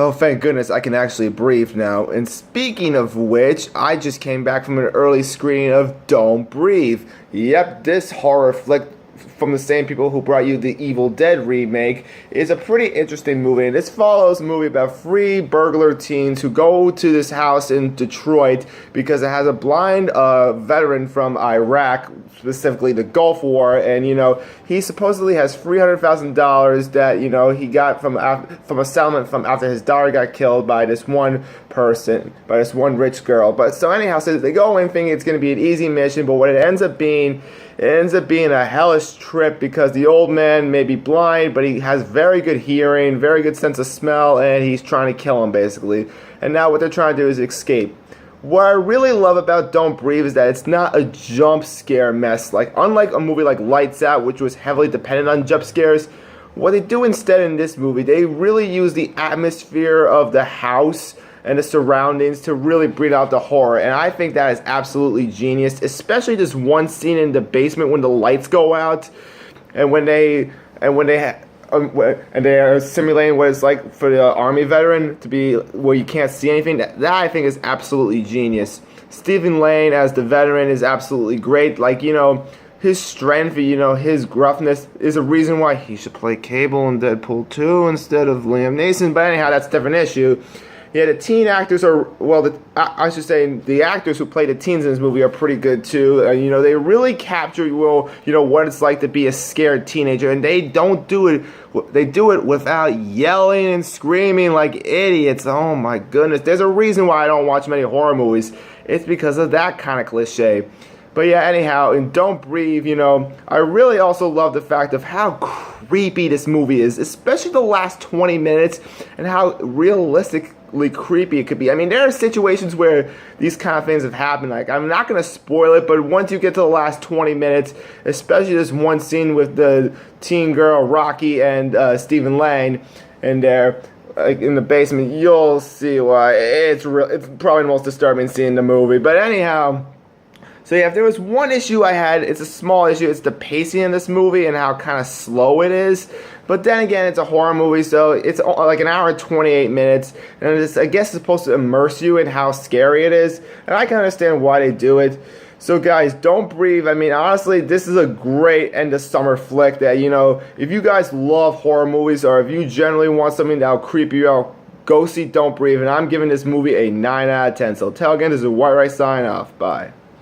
Oh, thank goodness I can actually breathe now. And speaking of which, I just came back from an early screening of Don't Breathe. Yep, this horror flick from the same people who brought you the Evil Dead remake is a pretty interesting movie. And this follows a movie about three burglar teens who go to this house in Detroit because it has a blind veteran from Iraq, specifically the Gulf War, and he supposedly has $300,000 that he got from a settlement from after his daughter got killed by this one person, by this one rich girl. But so anyhow, so they go in thinking it's going to be an easy mission, but what it ends up being a hellish trip because the old man may be blind, but he has very good hearing, very good sense of smell, and he's trying to kill him basically. And now what they're trying to do is escape. What I really love about Don't Breathe is that it's not a jump scare mess. Like, unlike a movie like Lights Out, which was heavily dependent on jump scares, what they do instead in this movie, they really use the atmosphere of the house and the surroundings to really bring out the horror. And I think that is absolutely genius, especially this one scene in the basement when the lights go out and when they are simulating what it's like for the army veteran to be where you can't see anything. That I think is absolutely genius. Stephen Lane as the veteran is absolutely great. Like, his strength, his gruffness is a reason why he should play Cable in Deadpool 2 instead of Liam Neeson. But anyhow, that's a different issue. Yeah, the teen actors I should say the actors who play the teens in this movie are pretty good too. They really capture, what it's like to be a scared teenager, and they don't do it. They do it without yelling and screaming like idiots. Oh my goodness. There's a reason why I don't watch many horror movies. It's because of that kind of cliche. But yeah, anyhow, in Don't Breathe, I really also love the fact of how creepy this movie is, especially the last 20 minutes, and how realistically creepy it could be. I mean, there are situations where these kind of things have happened. Like, I'm not going to spoil it, but once you get to the last 20 minutes, especially this one scene with the teen girl, Rocky, and Stephen Lang, and they're in the basement, you'll see why. It's probably the most disturbing scene in the movie. But anyhow, so yeah, if there was one issue I had, it's a small issue. It's the pacing in this movie and how kind of slow it is. But then again, it's a horror movie, so it's like an hour and 28 minutes. And I guess it's supposed to immerse you in how scary it is. And I can understand why they do it. So guys, Don't Breathe. I mean, honestly, this is a great end of summer flick that, if you guys love horror movies or if you generally want something that'll creep you out, go see Don't Breathe. And I'm giving this movie a 9 out of 10. So till again, this is White Rice signing off. Bye.